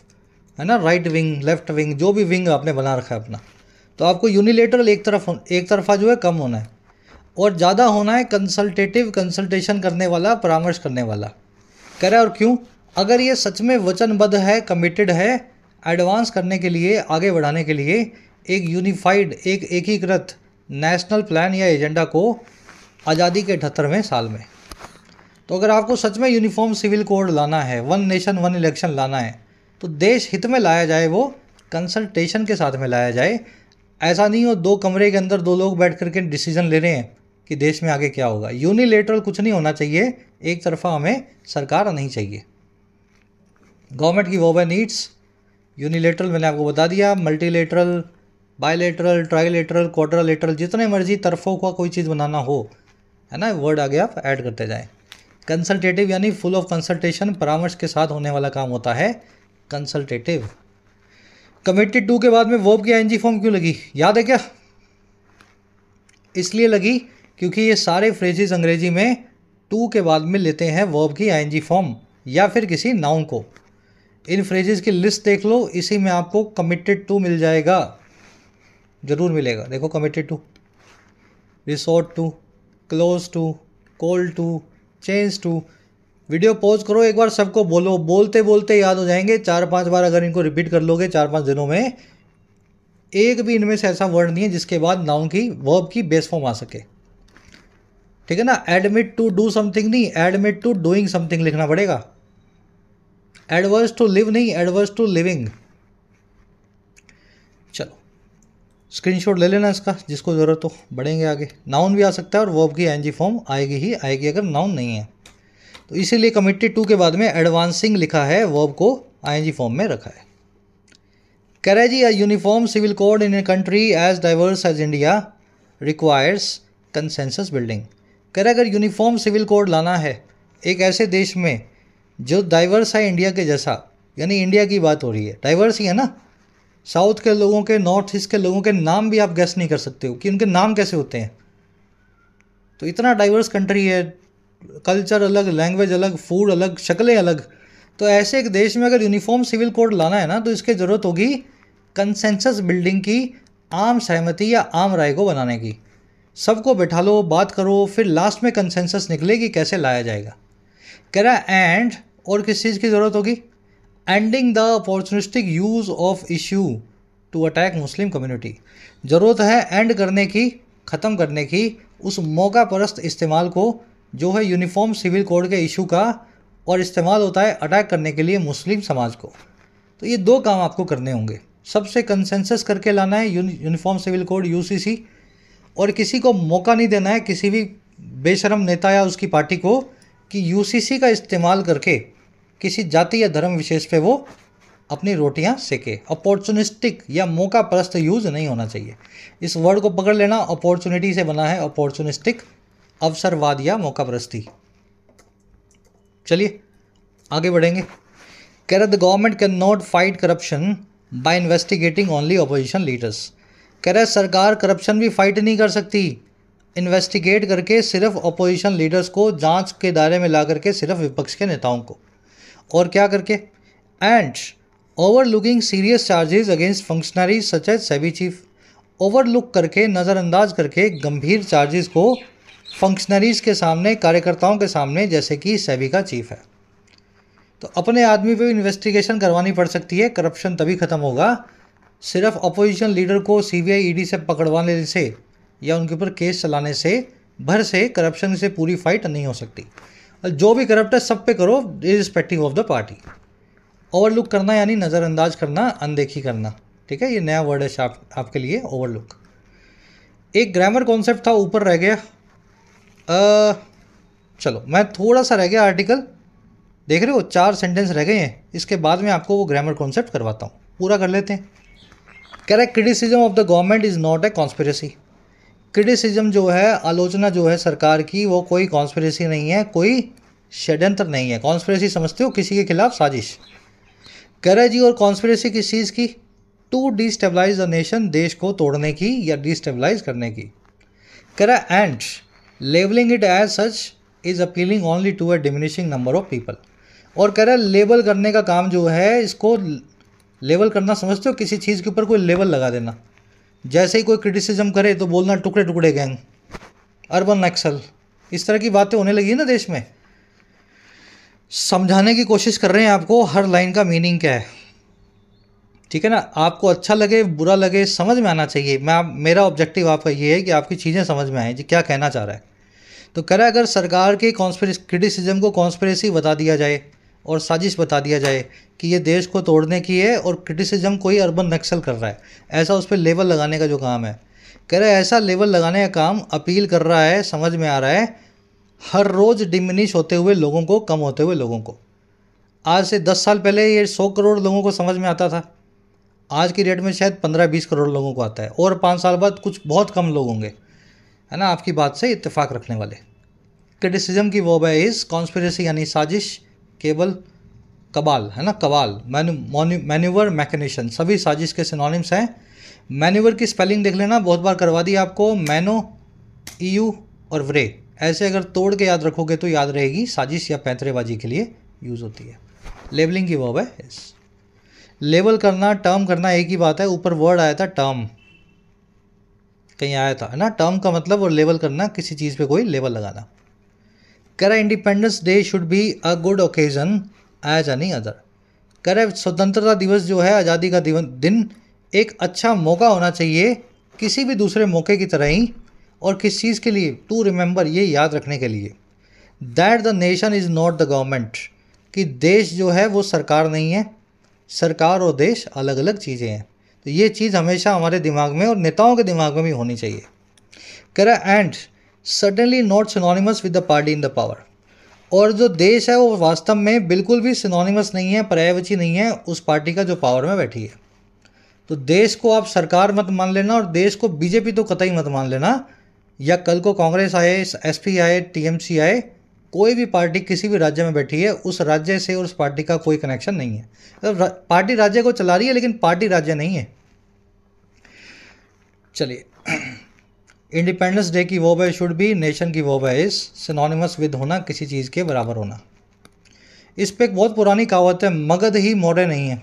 Speaker 1: है ना, राइट विंग लेफ्ट विंग, जो भी विंग आपने बना रखा है अपना, तो आपको यूनिलेटरल एक तरफा जो है कम होना है, और ज़्यादा होना है कंसल्टेटिव, कंसल्टेशन करने वाला, परामर्श करने वाला। कह रहा है और क्यों? अगर ये सच में वचनबद्ध है, कमिटेड है एडवांस करने के लिए, आगे बढ़ाने के लिए एक यूनिफाइड, एक एकीकृत नेशनल प्लान या एजेंडा को आज़ादी के 78वें साल में, तो अगर आपको सच में यूनिफॉर्म सिविल कोड लाना है, वन नेशन वन इलेक्शन लाना है, तो देश हित में लाया जाए, वो कंसल्टेशन के साथ में लाया जाए। ऐसा नहीं हो 2 कमरे के अंदर 2 लोग बैठ करके डिसीजन ले रहे हैं कि देश में आगे क्या होगा। यूनिलेटरल कुछ नहीं होना चाहिए, एक तरफा हमें सरकार नहीं चाहिए। गवर्नमेंट की वर्ब है नीड्स। यूनिलेटरल मैंने आपको बता दिया, मल्टीलेटरल, बायलेटरल, ट्राइलेटरल, क्वाड्रिलेटरल, जितने मर्जी तरफों का कोई चीज़ बनाना हो, है ना, वर्ड आगे आप ऐड करते जाएं। कंसल्टेटिव यानी फुल ऑफ कंसल्टेशन, परामर्श के साथ होने वाला काम होता है कंसल्टेटिव। कमिटेड टू के बाद में वर्ब की आईएनजी फॉर्म क्यों लगी, याद है क्या? इसलिए लगी क्योंकि ये सारे फ्रेजेस अंग्रेजी में टू के बाद में लेते हैं वर्ब की आईएनजी फॉर्म या फिर किसी नाउन को। इन फ्रेजेस की लिस्ट देख लो, इसी में आपको कमिटेड टू मिल जाएगा, ज़रूर मिलेगा। देखो, committed to, resort to, close to, call to, change to. Video pause करो, एक बार सबको बोलो, बोलते बोलते याद हो जाएंगे। 4-5 बार अगर इनको रिपीट कर लोगे 4-5 दिनों में, एक भी इनमें से ऐसा वर्ड नहीं है जिसके बाद नाउन की, वर्ब की बेस फॉर्म आ सके, ठीक है ना। एडमिट टू डू समथिंग नहीं, एडमिट टू डूइंग समथिंग लिखना पड़ेगा। एडवर्स टू लिव नहीं, एडवर्स टू लिविंग। चलो, स्क्रीनशॉट ले लेना इसका, जिसको ज़रूरत हो, बढ़ेंगे आगे। नाउन भी आ सकता है और वर्ब की आईएनजी फॉर्म आएगी ही आएगी अगर नाउन नहीं है, तो इसीलिए कमिटेड टू के बाद में एडवांसिंग लिखा है, वर्ब को आईएनजी फॉर्म में रखा है। कह रहा है जी, a uniform civil code in a country as diverse as India requires consensus building. कह रहा है अगर यूनिफॉर्म सिविल कोड लाना है एक ऐसे देश में जो डाइवर्स है इंडिया के जैसा, यानी इंडिया की बात हो रही है, डाइवर्स ही है ना। साउथ के लोगों के, नॉर्थ ईस्ट के लोगों के नाम भी आप गेस नहीं कर सकते हो कि उनके नाम कैसे होते हैं। तो इतना डाइवर्स कंट्री है, कल्चर अलग, लैंग्वेज अलग, फूड अलग, शक्लें अलग। तो ऐसे एक देश में अगर यूनिफॉर्म सिविल कोड लाना है ना, तो इसकी ज़रूरत होगी कंसेंसस बिल्डिंग की, आम सहमति या आम राय को बनाने की। सबको बैठा लो, बात करो, फिर लास्ट में कंसेंसस निकले कि कैसे लाया जाएगा। कह रहा है एंड, और किस चीज़ की ज़रूरत होगी? Ending the opportunistic use of issue to attack Muslim community. ज़रूरत है एंड करने की, ख़त्म करने की उस मौका परस्त इस्तेमाल को जो है यूनिफॉर्म सिविल कोड के इशू का, और इस्तेमाल होता है अटैक करने के लिए मुस्लिम समाज को। तो ये दो काम आपको करने होंगे। सबसे कंसेंसस करके लाना है यूनिफॉर्म सिविल कोड यूसीसी, और किसी को मौका नहीं देना है, किसी भी बेशरम नेता या उसकी पार्टी को, कि यूसीसी का इस्तेमाल करके किसी जाति या धर्म विशेष पे वो अपनी रोटियां सेके। अपॉर्चुनिस्टिक या मौका परस्त यूज़ नहीं होना चाहिए। इस वर्ड को पकड़ लेना, अपॉर्चुनिटी से बना है अपॉर्चुनिस्टिक, अवसरवाद या मौका परस्ती। चलिए आगे बढ़ेंगे। कह रहा the government can not fight corruption by investigating only opposition leaders. कह रहा है सरकार करप्शन भी फाइट नहीं कर सकती इन्वेस्टिगेट करके सिर्फ अपोजिशन लीडर्स को जांच के दायरे में ला करके, सिर्फ विपक्ष के नेताओं को। और क्या करके? And overlooking serious charges against functionaries such as SEBI chief. Overlook करके, नज़रअंदाज करके गंभीर चार्जेस को फंक्शनरीज के सामने, कार्यकर्ताओं के सामने, जैसे कि सेबी का चीफ है। तो अपने आदमी पे इन्वेस्टिगेशन करवानी पड़ सकती है, करप्शन तभी ख़त्म होगा। सिर्फ अपोजिशन लीडर को सीबीआई ईडी से पकड़वाने से या उनके ऊपर केस चलाने से भर से करप्शन से पूरी फाइट नहीं हो सकती। जो भी करप्ट है सब पे करो, irrespective of the party. Overlook करना यानी नज़रअंदाज करना, अनदेखी करना। ठीक है, ये नया वर्ड है आपके लिए, ओवरलुक। एक ग्रामर कॉन्सेप्ट था, ऊपर रह गया। चलो मैं थोड़ा सा रह गया आर्टिकल, देख रहे हो 4 सेंटेंस रह गए हैं, इसके बाद में आपको वो ग्रामर कॉन्सेप्ट करवाता हूँ, पूरा कर लेते हैं। कह रहा है criticism of the government is not a conspiracy. Criticism जो है, आलोचना जो है सरकार की, वो कोई कॉन्स्पिरेसी नहीं है, कोई षड्यंत्र नहीं है। कॉन्स्पिरेसी समझते हो किसी के खिलाफ साजिश। कह रहा है जी, और कॉन्स्पिरेसी किस चीज़ की? टू डिस्टेबलाइज द नेशन, देश को तोड़ने की या डिस्टेबलाइज करने की। कह रहा है and labelling it as such is appealing only to a diminishing number of people. और कह रहा है लेबल करने का काम जो है, इसको लेबल करना समझते हो किसी चीज़ के ऊपर कोई लेबल लगा देना। जैसे ही कोई क्रिटिसिज्म करे तो बोलना टुकड़े टुकड़े गैंग, अर्बन नक्सल, इस तरह की बातें होने लगी है ना देश में। समझाने की कोशिश कर रहे हैं आपको हर लाइन का मीनिंग क्या है। ठीक है ना, आपको अच्छा लगे बुरा लगे समझ में आना चाहिए। मेरा ऑब्जेक्टिव आपका ये है कि आपकी चीज़ें समझ में आए जी क्या कहना चाह रहा है। तो कह रहा है अगर सरकार के क्रिटिसिज्म को कॉन्स्पिरेसी बता दिया जाए और साजिश बता दिया जाए कि ये देश को तोड़ने की है, और क्रिटिसिज्म कोई अर्बन नक्सल कर रहा है, ऐसा उस पर लेबल लगाने का जो काम है, कह रहा है ऐसा लेबल लगाने का काम अपील कर रहा है, समझ में आ रहा है हर रोज़ डिमिनिश होते हुए लोगों को, कम होते हुए लोगों को। आज से 10 साल पहले ये 100 करोड़ लोगों को समझ में आता था, आज की डेट में शायद 15-20 करोड़ लोगों को आता है, और 5 साल बाद कुछ बहुत कम लोग होंगे, है ना, आपकी बात से इत्तेफाक रखने वाले। क्रिटिसिज्म की वर्ब है इज, कॉन्स्पिरेसी यानी साजिश, केवल कबाल, है ना, कबाल, मैन्यूवर, मैकेनिशन, सभी साजिश के सिनोनिम्स हैं। मैन्यूवर की स्पेलिंग देख लेना, बहुत बार करवा दी आपको, मैनो, EU और व्रे, ऐसे अगर तोड़ के याद रखोगे तो याद रहेगी, साजिश या पैंतरेबाजी के लिए यूज़ होती है। लेबलिंग की वर्ब है इस। लेबल करना, टर्म करना एक ही बात है। ऊपर वर्ड आया था टर्म, कहीं आया था, है ना, टर्म का मतलब, और लेबल करना किसी चीज़ पे कोई लेबल लगाना। कह रहा है independence day should be a good occasion as any other. कह रहा है स्वतंत्रता दिवस जो है, आज़ादी का दिन, एक अच्छा मौका होना चाहिए किसी भी दूसरे मौके की तरह ही। और किस चीज़ के लिए? टू रिमेंबर, ये याद रखने के लिए, that the nation is not the government, कि देश जो है वो सरकार नहीं है, सरकार और देश अलग अलग चीज़ें हैं। तो ये चीज़ हमेशा हमारे दिमाग में और नेताओं के दिमाग में भी होनी चाहिए। कह रहा है and suddenly not synonymous with the party in the power. और जो देश है वो वास्तव में बिल्कुल भी सिनोनिमस नहीं है, पर्यायवाची नहीं है उस पार्टी का जो पावर में बैठी है। तो देश को आप सरकार मत मान लेना, और देश को बीजेपी तो कतई मत मान लेना, या कल को कांग्रेस आए, SP आए, TMC आए, कोई भी पार्टी किसी भी राज्य में बैठी है, उस राज्य से और उस पार्टी का कोई कनेक्शन नहीं है। तो पार्टी राज्य को चला रही है लेकिन पार्टी राज्य नहीं है। चलिए, इंडिपेंडेंस डे की वर्ब है शुड बी, नेशन की वर्ब है इज, सिनोनिमस विद होना, किसी चीज़ के बराबर होना। इस पे एक बहुत पुरानी कहावत है, मगध ही मोड़े नहीं है,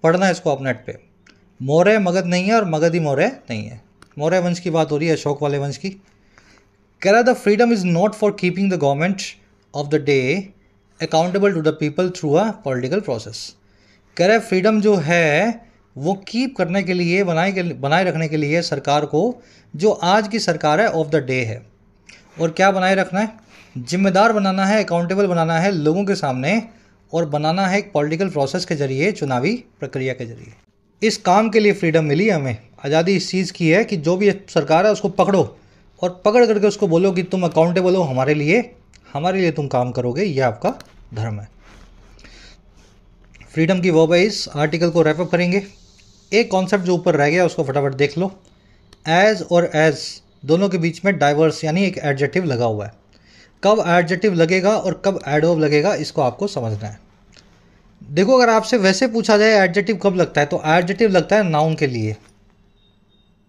Speaker 1: पढ़ना इसको आप नेट पे। मौर्य मगध नहीं है और मगध ही मौर्य नहीं है। मौर्य वंश की बात हो रही है, अशोक वाले वंश की। कह रहा the freedom is not for keeping the government of the day accountable to the people through a political process. कह रहा है फ्रीडम जो है वो कीप करने के लिए, बनाए रखने के लिए सरकार को, जो आज की सरकार है, ऑफ द डे है। और क्या बनाए रखना है? जिम्मेदार बनाना है, अकाउंटेबल बनाना है लोगों के सामने, और बनाना है एक पॉलिटिकल प्रोसेस के जरिए, चुनावी प्रक्रिया के जरिए। इस काम के लिए फ्रीडम मिली हमें। आज़ादी इस चीज़ की है कि जो भी सरकार है उसको पकड़ो और पकड़ करके उसको बोलो कि तुम अकाउंटेबल हो हमारे लिए तुम काम करोगे, ये आपका धर्म है। फ्रीडम की वर्ब है, इस आर्टिकल को रैपअप करेंगे। एक कॉन्सेप्ट जो ऊपर रह गया उसको फटाफट देख लो। एज और एज दोनों के बीच में डाइवर्स यानी एक एडजेक्टिव लगा हुआ है। कब एडजेक्टिव लगेगा और कब एडवर्ब लगेगा इसको आपको समझना है। देखो, अगर आपसे वैसे पूछा जाए एडजेक्टिव कब लगता है, तो एडजेक्टिव लगता है नाउन के लिए,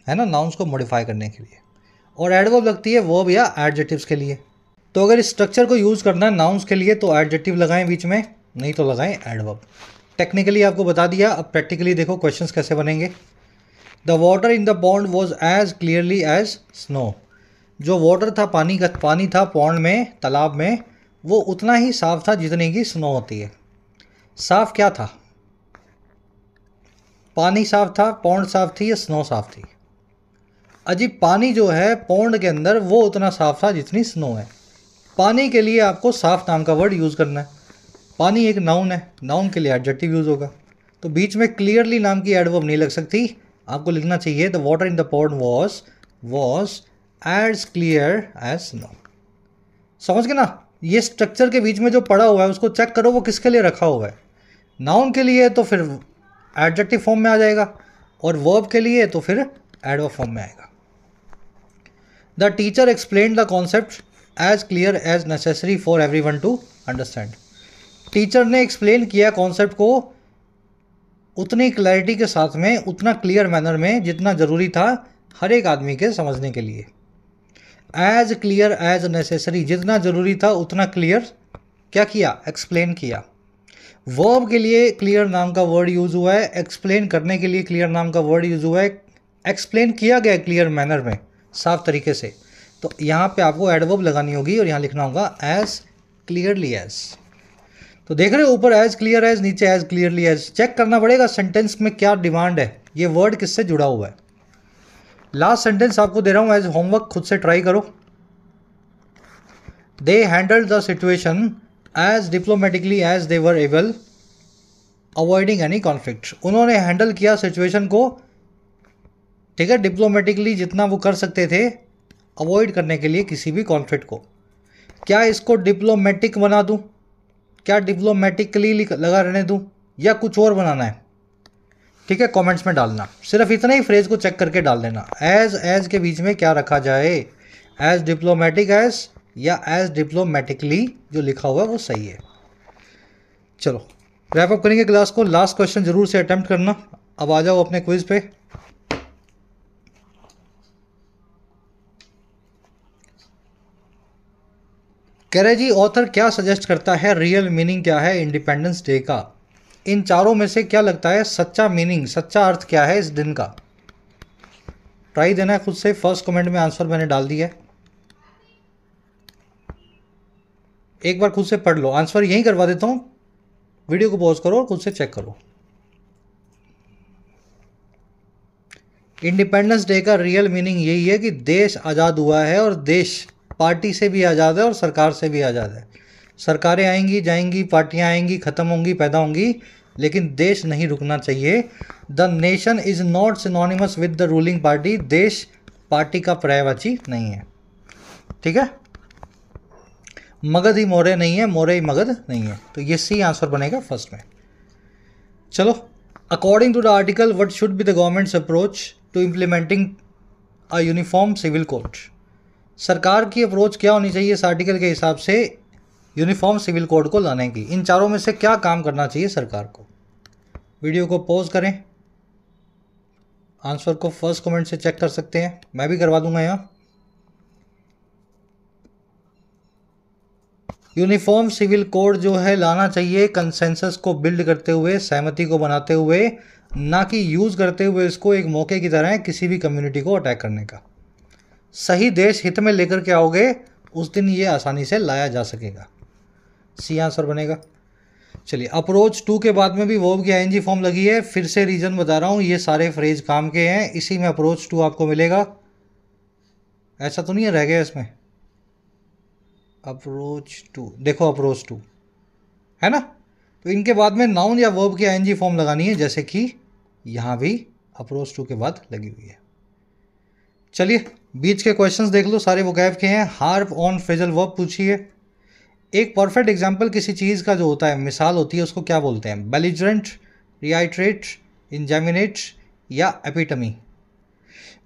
Speaker 1: है ना, नाउन्स को मॉडिफाई करने के लिए। और एडवर्ब लगती है वर्ब या एडजेक्टिव्स के लिए। तो अगर इस स्ट्रक्चर को यूज़ करना है नाउन्स के लिए तो एडजेक्टिव लगाएं बीच में, नहीं तो लगाएं एडवर्ब। टेक्निकली आपको बता दिया, अब प्रैक्टिकली देखो क्वेश्चंस कैसे बनेंगे। The water in the pond was as clearly as snow. जो वाटर था, पानी था पॉन्ड में, तालाब में, वो उतना ही साफ था जितनी की स्नो होती है। साफ क्या था? पानी साफ था, पॉन्ड साफ थी या स्नो साफ थी? अजीब, पानी जो है पॉन्ड के अंदर वो उतना साफ था जितनी स्नो है। पानी के लिए आपको साफ नाम का वर्ड यूज़ करना है। पानी एक नाउन है, नाउन के लिए एडजेक्टिव यूज़ होगा। तो बीच में क्लियरली नाम की एडवर्ब नहीं लग सकती, आपको लिखना चाहिए the water in the pond was as clear as snow. समझ गए ना? ये स्ट्रक्चर के बीच में जो पड़ा हुआ है उसको चेक करो, वो किसके लिए रखा हुआ है। नाउन के लिए तो फिर एडजेक्टिव फॉर्म में आ जाएगा, और वर्ब के लिए तो फिर एडवर्ब फॉर्म में आएगा। The teacher explain the concept as clear as necessary for everyone to understand. Teacher ने एक्सप्लेन किया कॉन्सेप्ट को उतनी क्लैरिटी के साथ में, उतना क्लियर मैनर में जितना ज़रूरी था हर एक आदमी के समझने के लिए। एज क्लियर एज नेसेसरी, जितना ज़रूरी था उतना क्लियर क्या किया? एक्सप्लेन किया। वर्ब के लिए क्लियर नाम का वर्ड यूज़ हुआ है, एक्सप्लेन करने के लिए क्लियर नाम का वर्ड यूज़ हुआ है, एक्सप्लेन किया गया क्लियर मैनर में, साफ तरीके से। तो यहाँ पे आपको एडवर्ब लगानी होगी और यहाँ लिखना होगा एज क्लियरली एज। तो देख रहे हो, ऊपर एज क्लियर एज, नीचे एज क्लियरली एज। चेक करना पड़ेगा सेंटेंस में क्या डिमांड है, ये वर्ड किससे जुड़ा हुआ है। लास्ट सेंटेंस आपको दे रहा हूँ एज होमवर्क, खुद से ट्राई करो। They handled the situation as diplomatically as they were able avoiding any conflict. उन्होंने हैंडल किया सिचुएशन को, ठीक है, डिप्लोमेटिकली जितना वो कर सकते थे, अवॉइड करने के लिए किसी भी कॉन्फ्लिक्ट को। क्या इसको डिप्लोमेटिक बना दूं, क्या डिप्लोमेटिकली लगा रहने दूं, या कुछ और बनाना है? ठीक है, कमेंट्स में डालना। सिर्फ इतना ही फ्रेज को चेक करके डाल देना, एज के बीच में क्या रखा जाए, एज डिप्लोमेटिक एज या एज डिप्लोमेटिकली जो लिखा हुआ है वो सही है। चलो रैप अप करेंगे क्लास को। लास्ट क्वेश्चन जरूर से अटेम्प्ट करना। अब आ जाओ अपने क्विज पे। कह रहे जी ऑथर क्या सजेस्ट करता है, रियल मीनिंग क्या है इंडिपेंडेंस डे का? इन चारों में से क्या लगता है सच्चा मीनिंग, सच्चा अर्थ क्या है इस दिन का? ट्राई देना है खुद से। फर्स्ट कमेंट में आंसर मैंने डाल दिया है, एक बार खुद से पढ़ लो। आंसर यहीं करवा देता हूं, वीडियो को पॉज करो और खुद से चेक करो। इंडिपेंडेंस डे का रियल मीनिंग यही है कि देश आज़ाद हुआ है, और देश पार्टी से भी आज़ाद है और सरकार से भी आज़ाद है। सरकारें आएंगी जाएंगी, पार्टियां आएंगी ख़त्म होंगी पैदा होंगी, लेकिन देश नहीं रुकना चाहिए। The nation is not synonymous with the ruling party. देश पार्टी का पर्यायवाची नहीं है, ठीक है। मगध ही मौर्य नहीं है, मौर्य ही मगध नहीं है। तो ये सी आंसर बनेगा फर्स्ट में। चलो, according to the article what should be the government's approach to implementing a uniform civil code. सरकार की अप्रोच क्या होनी चाहिए इस आर्टिकल के हिसाब से यूनिफॉर्म सिविल कोड को लाने की? इन चारों में से क्या काम करना चाहिए सरकार को? वीडियो को पॉज करें, आंसर को फर्स्ट कमेंट से चेक कर सकते हैं, मैं भी करवा दूंगा यहाँ। यूनिफॉर्म सिविल कोड जो है लाना चाहिए कंसेंसस को बिल्ड करते हुए, सहमति को बनाते हुए, ना कि यूज़ करते हुए इसको एक मौके की तरह किसी भी कम्युनिटी को अटैक करने का। सही देश हित में लेकर के आओगे उस दिन ये आसानी से लाया जा सकेगा। सी आंसर बनेगा। चलिए, अप्रोच टू के बाद में भी वर्ब की आईएनजी फॉर्म लगी है। फिर से रीजन बता रहा हूँ, ये सारे फ्रेज काम के हैं, इसी में अप्रोच टू आपको मिलेगा। ऐसा तो नहीं है रह गया इसमें। अप्रोच टू, देखो अप्रोच टू है ना, तो इनके बाद में नाउन या वर्ब की आईएनजी फॉर्म लगानी है, जैसे कि यहाँ भी अप्रोच टू के बाद लगी हुई है। चलिए बीच के क्वेश्चंस देख लो, सारे वोकैब के हैं। हार्प ऑन फ्रेजल वर्ब पूछी है। एक परफेक्ट एग्जाम्पल किसी चीज़ का जो होता है, मिसाल होती है, उसको क्या बोलते हैं? बेलिजरेंट, रिआइट्रेट, इंजामिनेट या एपिटमी।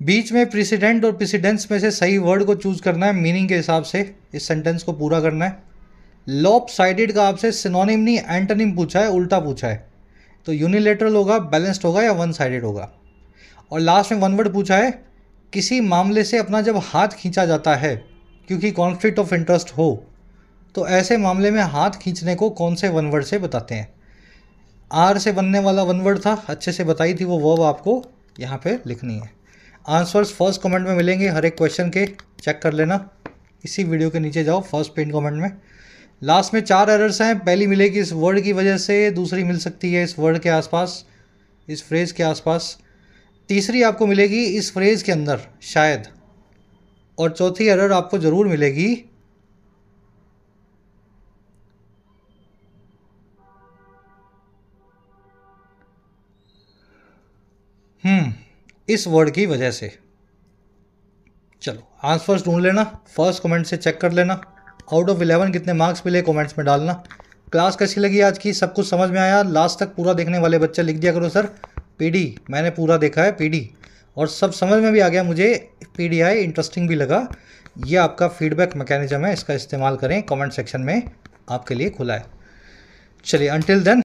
Speaker 1: बीच में प्रेसिडेंट और प्रेसिडेंस में से सही वर्ड को चूज करना है, मीनिंग के हिसाब से इस सेंटेंस को पूरा करना है। लॉप साइडेड का आपसे सिनोनिम नहीं एंटोनिम पूछा है, उल्टा पूछा है, तो यूनिलेटरल होगा, बैलेंस्ड होगा या वन साइडेड होगा। और लास्ट में वन वर्ड पूछा है, किसी मामले से अपना जब हाथ खींचा जाता है क्योंकि कॉन्फ्लिक्ट ऑफ इंटरेस्ट हो, तो ऐसे मामले में हाथ खींचने को कौन से वन वर्ड से बताते हैं? आर से बनने वाला वन वर्ड था, अच्छे से बताई थी वो वर्ब, आपको यहाँ पे लिखनी है। आंसर्स फर्स्ट कमेंट में मिलेंगे हर एक क्वेश्चन के, चेक कर लेना। इसी वीडियो के नीचे जाओ फर्स्ट पिन कमेंट में। लास्ट में 4 एरर्स हैं, पहली मिलेगी इस वर्ड की वजह से, दूसरी मिल सकती है इस वर्ड के आसपास, इस फ्रेज़ के आसपास, तीसरी आपको मिलेगी इस फ्रेज़ के अंदर शायद, और चौथी एरर आपको ज़रूर मिलेगी इस वर्ड की वजह से। चलो आंसर्स ढूंढ लेना, फर्स्ट कमेंट से चेक कर लेना। आउट ऑफ 11 कितने मार्क्स मिले कमेंट्स में डालना। क्लास कैसी लगी आज की, सब कुछ समझ में आया? लास्ट तक पूरा देखने वाले बच्चे लिख दिया करो सर पीडी, मैंने पूरा देखा है पीडी, और सब समझ में भी आ गया मुझे, पीडीआई इंटरेस्टिंग भी लगा। ये आपका फीडबैक मैकेनिज्म है, इसका इस्तेमाल करें, कमेंट सेक्शन में आपके लिए खुला है। चलिए, अंटिल देन